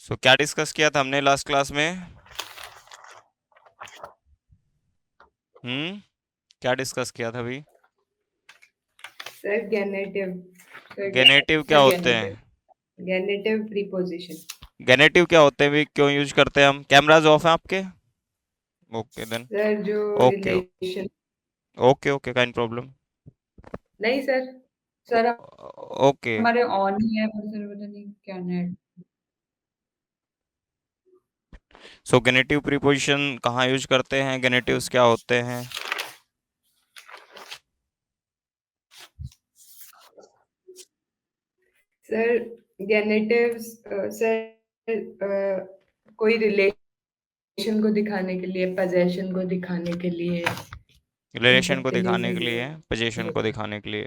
सो क्या डिस्कस किया था हमने लास्ट क्लास में? क्या डिस्कस किया था अभी? सर गेनेटिव। गेनेटिव क्या सर होते गेनेटिव। हैं? गेनेटिव प्रीपोजिशन। गेनेटिव क्या होते हैं भी, क्यों यूज करते हैं हम? कैमराज ऑफ हैं आपके? Okay then. सर जो ओके रिलेशन। ओके ओके, काइन प्रॉब्लम। नहीं सर। Sir okay. हमारे ऑन ही है पर सर पता नहीं क्या नेट। सो गेनेटिव प्रीपोजिशन कहाँ यूज करते हैं? गेनेटिव्स क्या होते हैं? सर गेनेटिव्स सर कोई रिलेशन को दिखाने के लिए, पोजेशन को दिखाने के लिए, इन रिलेशन सब को के लिए दिखाने के सही लिए, पोजीशन को होता है। दिखाने के लिए।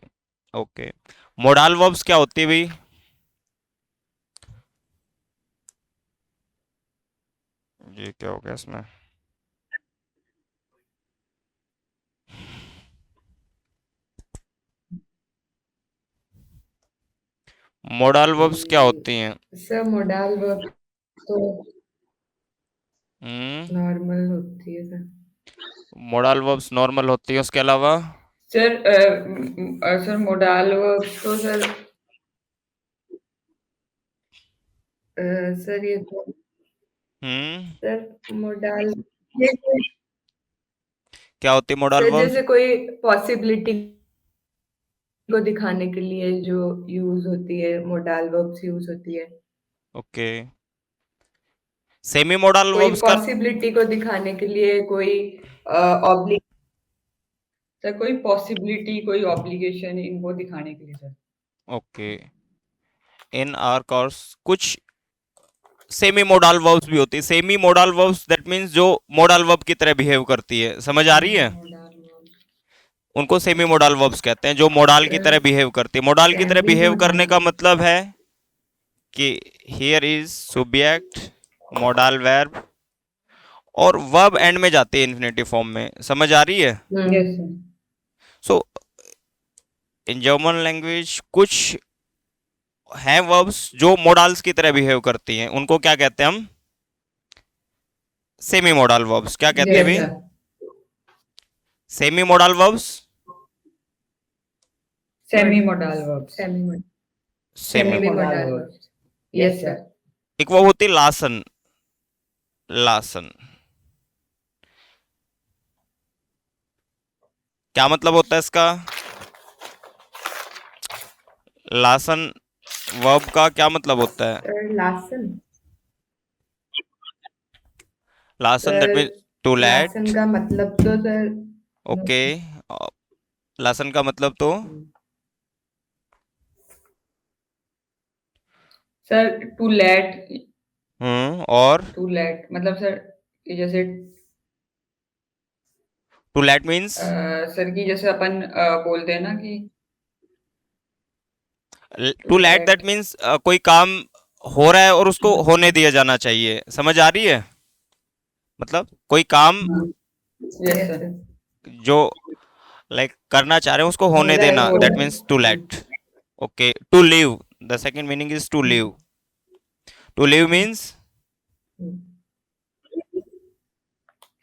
ओके। मोडाल वर्ब्स क्या होती है भाई? ये क्या हो गया इसमें? मोडाल वर्ब्स क्या होती हैं? सर मोडाल वर्ब तो हम्म। नॉर्मल होती है सर। मोडाल वर्ब्स नॉर्मल होती है, उसके अलावा? सर सर मोडाल वर्ब तो सर सर ये तो हम्म। सर मोडाल ये क्या होती है मोडाल सर वर्ब्स? जैसे कोई पॉसिबिलिटी को दिखाने के लिए जो यूज होती है, मोडाल वर्ब्स यूज होती है। ओके। सेमी मोडाल कोई वर्ब्स का? पॉसिबिलिटी को दिखाने के लिए कोई ऑब्लिग सर कोई पॉसिबिलिटी, कोई ऑब्लिगेशन इनको दिखाने के लिए sir. Okay. In are course कुछ सेमी मोडाल वर्ब्स भी होती है। Semi modal verbs that means जो मोडाल वर्ब की तरह बिहेव करती है, समझ आ रही है? मोडाल वर्ब उनको सेमी मोडाल वर्ब्स कहते हैं, जो मोडाल की सर तरह बिहेव करती है। मोडाल की तरह सेमी बिहेव मोडाल करने का मतलब है कि हियर इज सुब्जेक्ट, मोडाल वर्ब, और वर्ब एंड में जाती है इन्फिनेटिव फॉर्म में, समझ आ रही है? Yes sir. So in German language कुछ हैं वर्ब्स जो मोडाल्स की तरह बिहेव करती हैं, उनको क्या कहते हैं हम? Semi modal verbs. क्या कहते हैं यस भाई? Sir. Semi modal verbs. Semi modal verb. Semi semi. Modal verb. Yes sir. एक वो होती है लासन। लासन क्या मतलब होता है इसका? लासन वर्ब का क्या मतलब होता है? सर लासन। लासन दैट सर मीन टू लासन लेट। का मतलब तो सर ओके। लासन का मतलब तो? Sir to let. और टू लेट मतलब सर कि जैसे टू लेट मीन्स? सर की जैसे अपन बोलते हैं ना कि to to let that let. Means कोई काम हो रहा है और उसको होने दिया जाना चाहिए, समझ आ रही है? मतलब कोई काम यस सर। जो करना चाह रहे हैं उसको हो होने रहा है देना, हो दैट रहा means to let. Okay. To leave, the second meaning is to leave. To leave means है।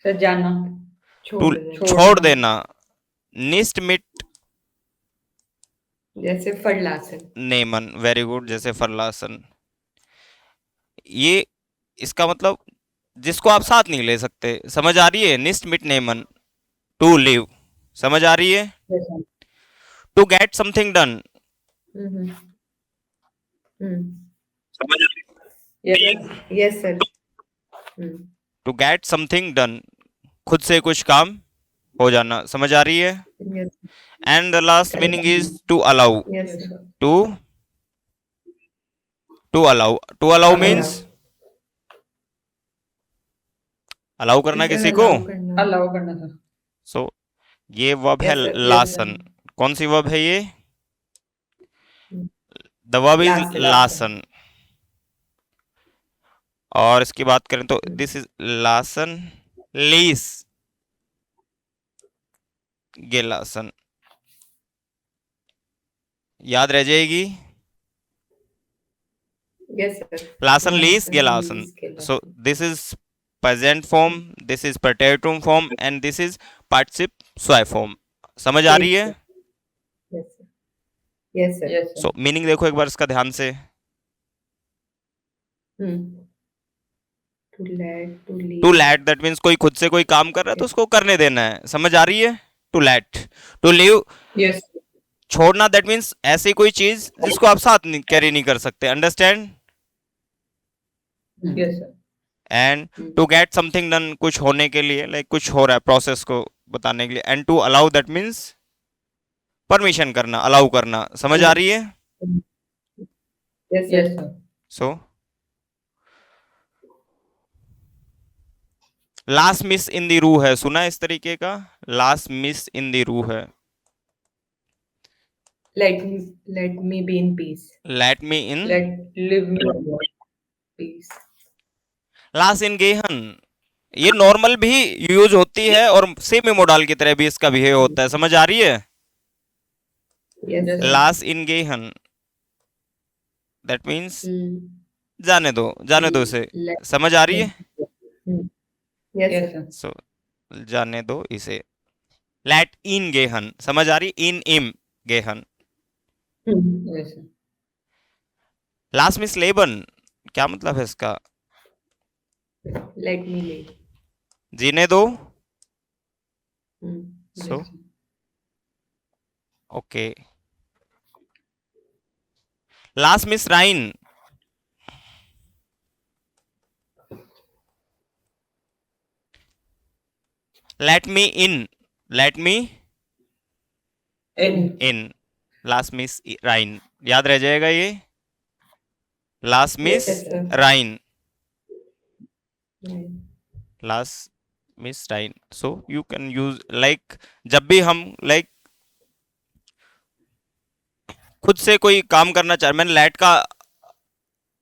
सर जाना, टू छोड़ छोड़ना। देना। निस्ट मिट जैसे फरलासन। नेमन, वेरी गुड, जैसे फरलासन। ये इसका मतलब जिसको आप साथ नहीं ले सकते, समझ आ रही है? निस्ट मिट नेमन, टू लिव, समझ आ रही है? जैसा। To get something done. Hmm hmm. समझ आ रही yes yes sir. Hmm. To get something done, खुद से कुछ काम हो जाना, समझ आ रही है? Yes and the last meaning is to allow. Yes sir. To to allow, to allow means allow. Allow करना सर किसी को। अलाउ करना। अलाउ करना सर। सो ये वर्ब है yes sir yes sir. Larsen. कौन सी वर्ब है ये? The verb is last last. Larsen. और इसकी बात करें तो दिस इज लासन, लीस, गेलासन। याद रह जाएगी। Yes, sir. Larsen lease Larsen Gelassen. lease Gelassen. So this is present form, this is preteritum form, and this is participe soi form. समझ आ रही है? Yes, sir. Yes, sir. Yes, So meaning देखो एक बार इसका ध्यान से. To let, to leave. To let that means कोई खुद से कोई काम कर रहा है तो उसको करने देना है. समझ आ रही है? To let. To leave Yes. छोड़ना दैट मीन्स ऐसी कोई चीज जिसको आप साथ कैरी नहीं कर सकते. Understand? Yes, sir. And to get something done कुछ होने के लिए, लाइक कुछ हो रहा है प्रोसेस को बताने के लिए. And to allow that means permission करना, अलाउ करना. समझ आ रही है? Yes, sir. Yes, sir. So लास्ट मिस इन द रू है. सुना इस तरीके का? लास्ट मिस इन द रू है. Let me be in peace. Let me in. Live me in peace. लास्ट इन गेहन. ये नॉर्मल भी यूज होती है और सेमी मोडाल की तरह भी इसका बिहेव होता है. समझ आ रही है? Yes, sir. लास्ट इन गेहन दैट मीन्स जाने दो इसे. समझ आ रही है? Yes, sir. सो जाने दो इसे. लेट इन गेहन. समझ आ रही? इन इम गेहन. Yes, sir. लास्ट मिस लेबन. क्या मतलब है इसका? Let me live. जीने दो. Yes, So, sir. ओके. लास्ट मिस राइन. Let me in. Let me in. लास्ट मिस राइन. याद रह जाएगा ये. लास्ट मिस Yes, sir. राइन. Right. लास्ट मिस राइन. So you can use like जब भी हम लाइक खुद से कोई काम करना चाह, मैंने लैट का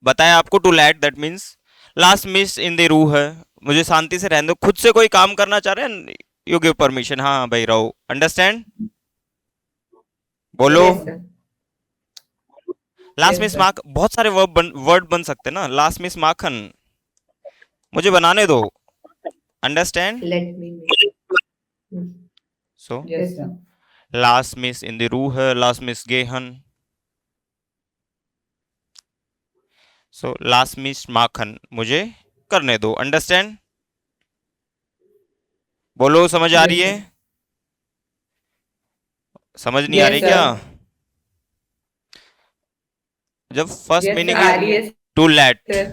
बताया आपको. टू लैट दैट मीन्स लास्ट मिस इन द रू है. मुझे शांति से रहने दो. खुद से कोई काम करना चाह रहे हैं, यू गिव परमिशन. हाँ भाई रहो. अंडरस्टैंड? बोलो. Yes, sir. लास्ट Yes, मिस sir. माख. बहुत सारे वर्ड बन सकते हैं ना. लास्ट मिस माखन. मुझे बनाने दो. Understand? Let me live. So Yes, sir. लास्ट मिस इन द रू है. लास्ट मिस गेहन. सो लास्ट मिस माखन. मुझे करने दो. अंडरस्टैंड? बोलो. समझ आ Yes, रही है? sir. समझ नहीं आ Yes, रही sir. क्या? जब फर्स्ट Yes, मीनिंग sir. है आ रही है, to let, sir.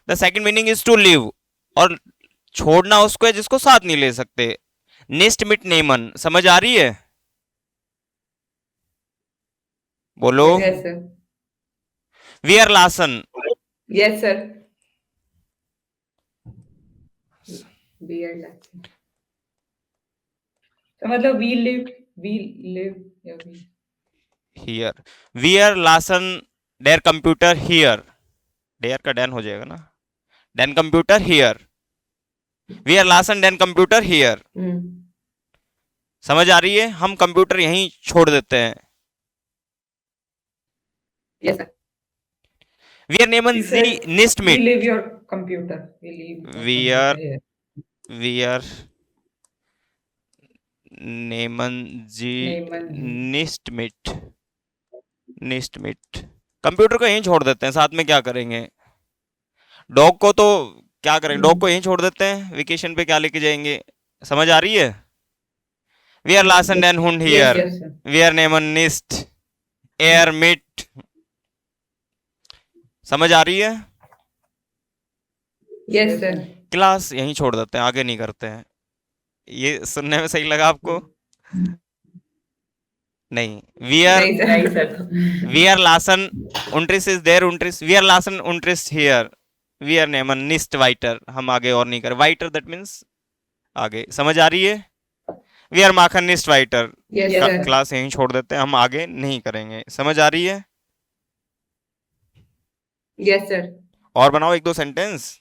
The second meaning is to leave. और छोड़ना उसको है जिसको साथ नहीं ले सकते. निस्ट मिट नेमन. समझ आ रही है? बोलो. Yes, sir. Wear Larsen. Yes, sir. Beard Lassen. तो मतलब we live या we. हियर. वियर लासन डेयर कंप्यूटर हियर. डेयर का डैन हो जाएगा ना. डैन कंप्यूटर हियर. वियर लासन डैन कंप्यूटर हियर. समझ आ रही है? हम कंप्यूटर यहीं छोड़ देते हैं. Yes, sir. वियर नेमन Sir, जी निस्ट we मिट. leave your computer. We leave your वियर computer here. वियर नेमन जी नेमन जी. निस्ट मिट. निस्ट मिट. कंप्यूटर को यहीं छोड़ देते हैं. साथ में क्या करेंगे? डॉग को तो क्या करेंगे? डॉग को यहीं छोड़ देते हैं. वेकेशन पे क्या लेके जाएंगे? समझ आ रही है? वियर लासन डैन हुंड Yes, हियर. yes, sir. वियर नेमन निस्ट एयर मिट. समझ आ रही है? Yes, sir. क्लास यहीं छोड़ देते हैं, आगे नहीं करते हैं. ये सुनने में सही लगा आपको? नहीं. वियर नहीं सर. वियर लासन उनट्रिस इज देयर. उनट्रिस वियर लासन उनट्रिस हियर. वियर नेमन निस्ट वाइटर. हम आगे और नहीं कर. वाइटर दैट मीन्स आगे. समझ आ रही है? वियर माखन निस्ट वाइटर. Yes, sir. क्लास यहीं छोड़ देते हैं, हम आगे नहीं करेंगे. समझ आ रही है? Yes, sir. और बनाओ एक दो सेंटेंस,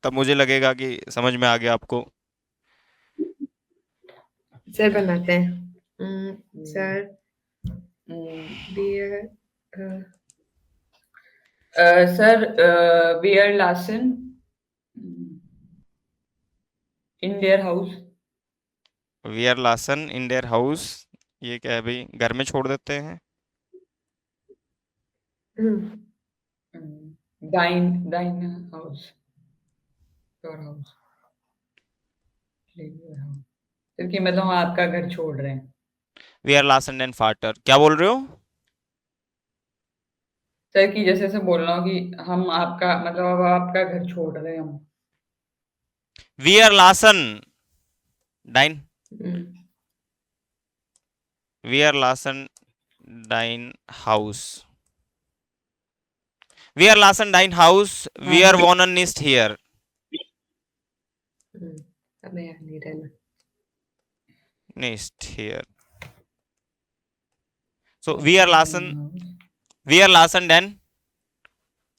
तब मुझे लगेगा कि समझ में आ गया आपको. सर बनाते हैं. सर, beer, सर वियर लासन इन देयर हाउस। वियर लासन इन देयर हाउस, ये क्या है भाई, घर में छोड़ देते हैं। डाइन डाइन हाउस, योर हाउस, योर हाउस, क्योंकि मतलब आपका घर छोड़ रहे हैं। वियर लासन एंड फाटर, क्या बोल रहे हो? सर कि जैसे से बोल रहा हूँ कि हम आपका मतलब अब आपका घर छोड़ रहे हैं हम। वियर लासन डाइन, हम्म, वियर लासन डाइन हाउस, वियर लासन डाइन हाउस, हाँ वियर सर। वॉनन निस्ट हियर। हमें यहाँ नहीं रहना। निस्ट हियर, so हम्म, वियर लासन डाइन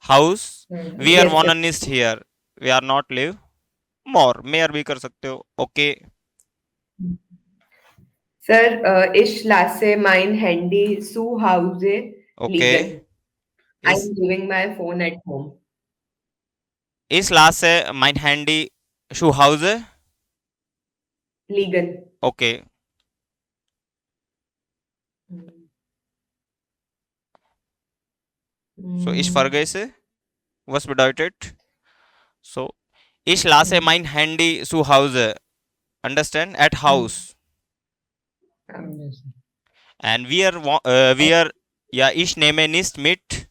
हाउस, वियर यस वॉनन सर। निस्ट हियर, we are not live more, मेयर भी कर सकते हो, okay. Sir ich lasse mein Handy zu Hause okay, liegen. इस I'm leaving my phone at home. इस लास्ट से माइन हैंडी शू हाउस है, Liegen. Okay. So ich vergesse, was bedeutet? So ich lasse mein Handy zu Hause. Understand? At house. And we are, yeah, ich nehme nicht mit.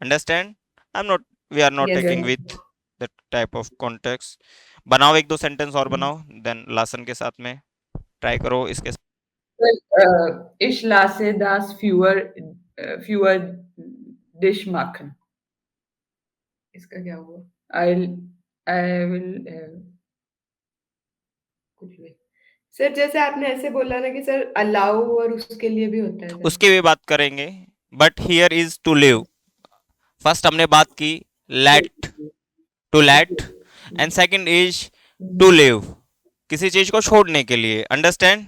Understand? I'm not, we are not Yes, taking sir. with that type of context. बनाओ एक दो sentence और बनाओ, then Larsen के साथ में try करो इसके साथ। Well, ich lasse das für Dish machen. इसका क्या हुआ? I'll I will कुछ भी। सर जैसे आपने ऐसे बोला ना कि सर अलाउ और उसके लिए भी होता है सर। उसकी भी बात करेंगे, but here is to leave. First हमने बात की let, to let, and second is to leave, किसी चीज को छोड़ने के लिए। Understand?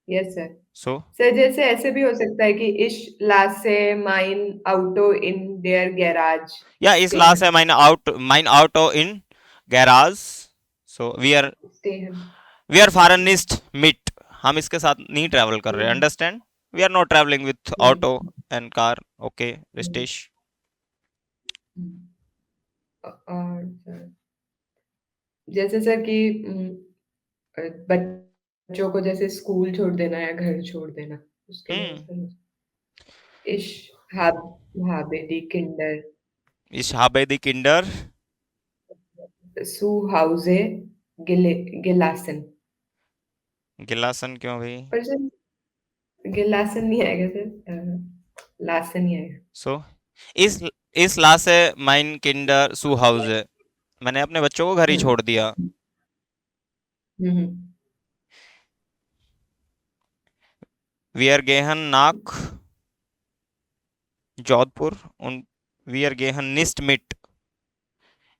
Yes sir. So sir जैसे ऐसे भी हो सकता है कि ich lasse mein Auto in their garage या इस लास्ट है stehen. माइन आउट इन गैराज। So Stehen. वी आर फॉरेनिस्ट मिट, हम इसके साथ नहीं ट्रैवल कर रहे। Understand? We are not travelling with auto and car, okay रिस्टेश। और सर जैसे सर कि बच्चों को जैसे स्कूल छोड़ देना या घर छोड़ देना उसके लिए sir ich habe die Kinder Ich habe die Kinder zu Hause gelassen. गिलासन क्यों भाई? पर सर गिलासन नहीं आएगा सर, लासन ही आएगा। सो इस इस लास्ट है माइन किंडर सू हाउस है, मैंने अपने बच्चों को घर ही छोड़ दिया। हम्म वियर गेहन नाक जोधपुर, उन वियर गेहन निस्ट मिट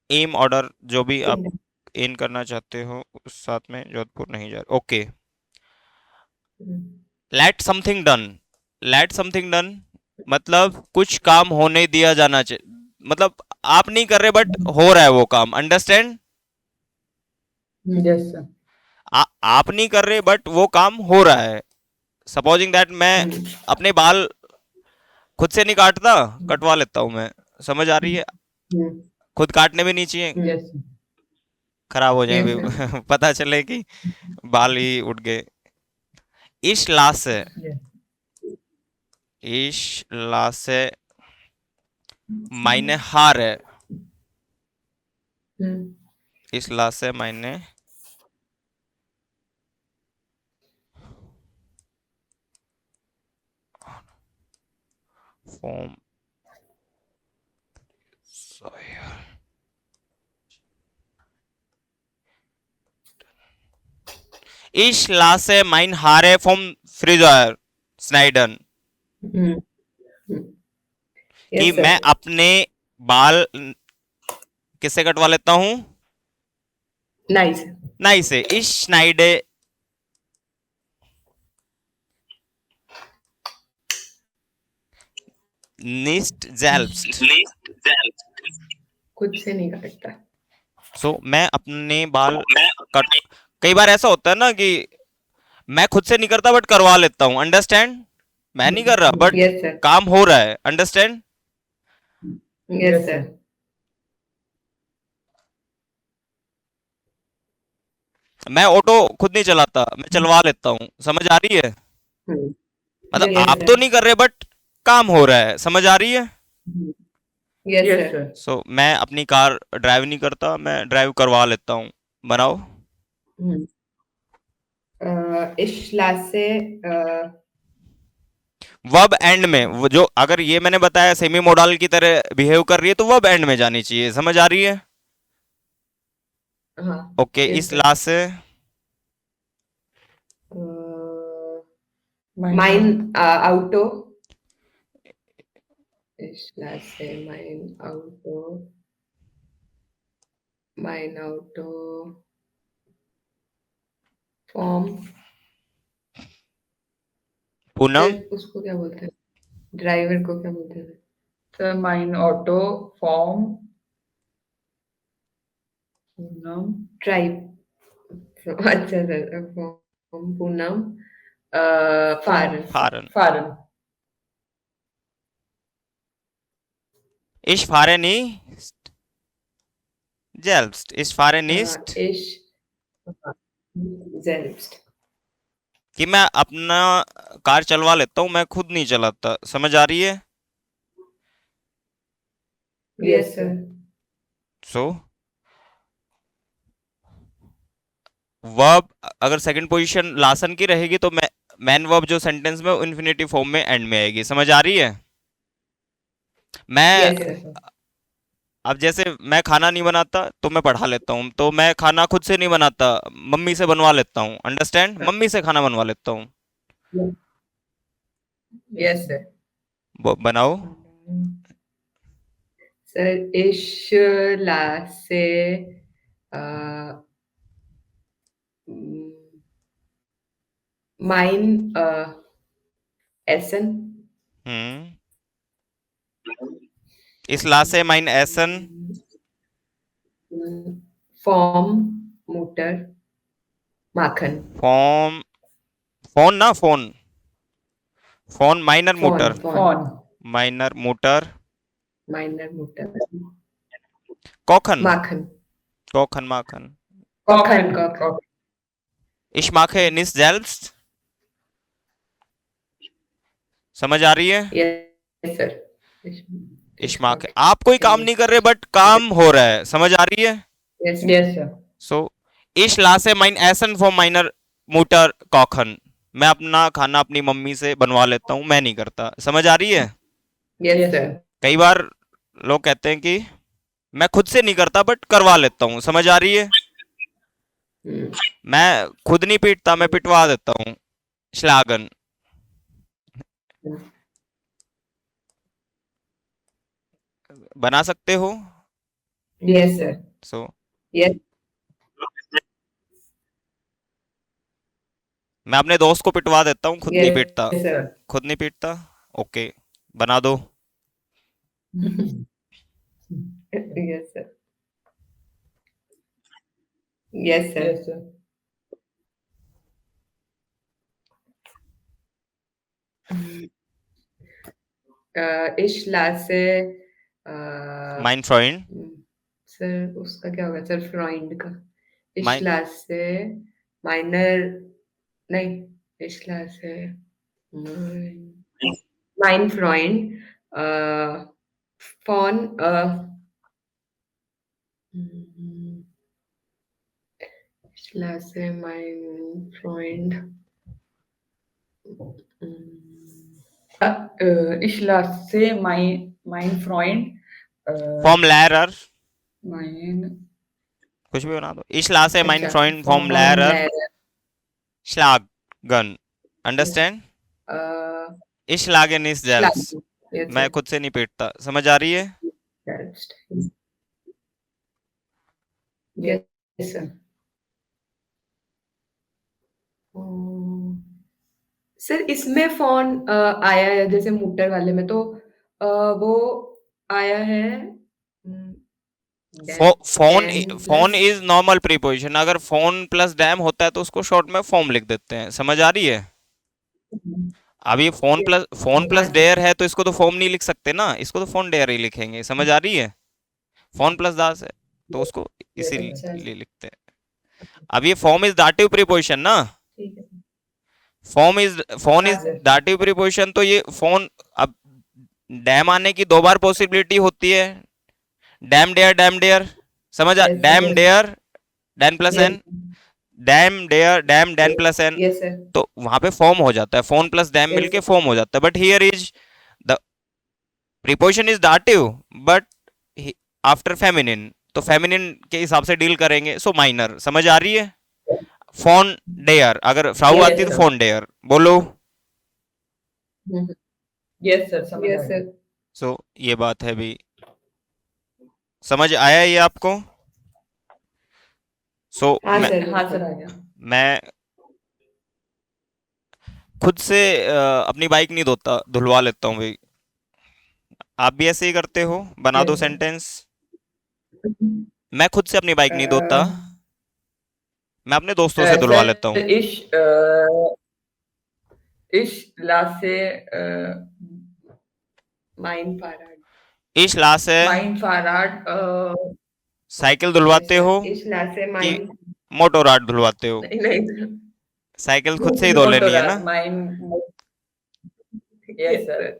एम ऑर्डर, जो भी आप किंडर। इन करना चाहते हो उस साथ में जोधपुर नहीं जा रहा, okay. Let something done, let something done मतलब कुछ काम होने दिया जाना चाहिए, मतलब आप नहीं कर रहे बट हो रहा है वो काम। अंडरस्टैंड? Yes sir. आप नहीं कर रहे बट वो काम हो रहा है। सपोजिंग दैट मैं अपने बाल खुद से नहीं काटता, कटवा लेता हूं मैं। समझ आ रही है? खुद काटने भी नहीं चाहिए, यस खराब हो यस जाए सर। पता चले कि बाल ही उठ गए। इश लाश है, इश लाश है मायने हार है, इस लाश से मायने फॉर्म इश लासे माइन हारे फ्रॉम फ्रीजर स्नाइडन, कि यस मैं सर। अपने बाल किससे कटवा लेता हूं? नाइस। नाई से। इश स्नाइडे, nicht selbst. खुद से नहीं काटता। सो मैं अपने बाल कट, कई बार ऐसा होता है ना कि मैं खुद से नहीं करता बट करवा लेता हूँ, अंडरस्टैंड। मैं नहीं कर रहा बट यस सर। काम हो रहा है, अंडरस्टैंड। Yes sir. मैं ऑटो खुद नहीं चलाता, मैं चलवा लेता हूँ, समझ आ रही है। मतलब यस आप तो सर। नहीं कर रहे बट काम हो रहा है, समझ आ रही है। Yes sir. सो मैं अपनी कार ड्राइव नहीं करता, मैं ड्राइव करवा लेता हूँ। बनाओ। Ich lasse वर्ब एंड में वो जो, अगर ये मैंने बताया सेमी मोडल की तरह बिहेव कर रही है तो वर्ब एंड में जानी चाहिए, समझ आ रही है। हाँ। ओके, यस इस सर। लास्ट से mein Auto. Ich lasse mein Auto form. Poonam. Sir उसको क्या बोलते हैं, ड्राइवर को क्या बोलते हैं? Sir, mein Auto form Poonam. Drive. अच्छा सर, फॉर्म पूनम फारन। फारन। Fahren. Ich fahre nicht selbst. Ich fahre nicht, इश selbst। कि मैं अपना कार चलवा लेता हूँ, मैं खुद नहीं चलाता, समझ आ रही है। Yes sir. सो वर्ब अगर सेकंड पोजीशन लासन की रहेगी तो मैं मैन वर्ब जो सेंटेंस में इन्फिनेटिव फॉर्म में एंड में आएगी, समझ आ रही है। मैं यस सर। अब जैसे मैं खाना नहीं बनाता तो मैं पढ़ा लेता हूँ, तो मैं खाना खुद से नहीं बनाता, मम्मी से बनवा लेता हूँ, अंडरस्टैंड, मम्मी से खाना बनवा लेता हूँ। Yes sir. बनाओ। सर इश लासे mein Essen. हम्म, इस ला से माइन एसन। फॉर्म मोटर माखन। फॉर्म, फोन ना, फोन, फोन माइनर फोन मोटर, फोन Phone. माइनर मोटर। माइनर मोटर कॉखन, माखन। कॉखन माखन। कॉखन कॉखन। Ich mache nicht selbst, समझ आ रही है। Yes sir. Ich mache, आप कोई काम नहीं कर रहे बट काम हो रहा है, समझ आ रही है। Yes Yes, sir. सो ich lasse mein Essen von meiner Mutter kochen, मैं अपना खाना अपनी मम्मी से बनवा लेता हूँ, मैं नहीं करता, समझ आ रही है। Yes Yes, sir. sir. कई बार लोग कहते हैं कि मैं खुद से नहीं करता बट करवा लेता हूँ, समझ आ रही है। मैं खुद नहीं पीटता, मैं पिटवा देता हूँ, श्लागन। बना सकते हो। Yes sir. सो यस मैं अपने दोस्त को पिटवा देता हूँ, खुद नहीं पीटता, यस सर। खुद नहीं पीटता। ओके, बना दो। Yes sir. Yes sir. Yes, sir. इश लासे माइन फ्रेंड, सर उसका क्या होगा सर, फ्रॉइड का। इश माइन लासे माइनर नहीं, इश लासे माइन फ्रॉइड फॉन इश लासे माइन फ्रॉइड Ich lasse mein Freund फॉर्म लैरर, mein कुछ भी बना दो। Ich lasse mein अच्छा Freund vom form Lehrer layer schlagen, understand. Ich schlage nicht selbst, yes मैं सर। खुद से नहीं पीटता, समझ आ रही है। Yes sir. सर इसमें फोन आया है जैसे मोटर वाले में, तो वो आया है phone dam phone plus is normal preposition, अगर फोन प्लस डैम होता है तो उसको शॉर्ट में फॉर्म लिख देते हैं, समझ आ रही है? अब ये फोन हाँ प्लस सर डेयर है तो इसको तो फॉर्म नहीं लिख सकते ना, इसको तो फोन डेयर ही लिखेंगे, समझ आ रही है? फोन प्लस दास है तो उसको Yes, sir. अच्छा इसीलिए लिखते हैं। अब ये फॉर्म इज दाटिव प्रीपोजिशन ना, ठीक है फोन हाँ इज सर दाटिव प्रीपोजिशन, तो ये फोन, अब डैम आने की दो बार पॉसिबिलिटी होती है, डैम डेयर, समझ आ, यस डैम सर डेयर डैन प्लस यस एन, डैम डेयर डैम डैन प्लस एन, यस सर तो वहां पे फॉर्म हो जाता है, फोन प्लस डैम यस मिलके सर फॉर्म हो जाता है, but here is the preposition is dative, but after feminine, तो फेमिनिन के हिसाब से डील करेंगे, सो माइनर, समझ आ रही है? फोन डेयर, अगर फ्राउ Yes, आती तो sir. फोन डेयर बोलो। Yes, sir. समझ यस आ गया। सर सो ये बात है भी, समझ आया ये आपको? सो हाँ मैं सर हाँ सर आ गया। मैं खुद से अपनी बाइक नहीं धोता, धुलवा लेता हूँ भाई। आप भी ऐसे ही करते हो? बना दो Yes, sir. सेंटेंस। मैं खुद से अपनी बाइक नहीं धोता, मैं अपने दोस्तों से धुलवा लेता हूँ। सर ich lasse माइन फाराड इश लाश है, mein Fahrrad साइकिल यस धुलवाते सर हो इस लासे कि माइन मोटोराड धुलवाते हो? नहीं नहीं साइकिल खुद से ही धो लेनी है ना? Motorrad mein yes yes sir sir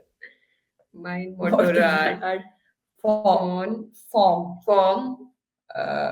माइन मोटोराड Motorrad form फॉन form फॉर्म uh,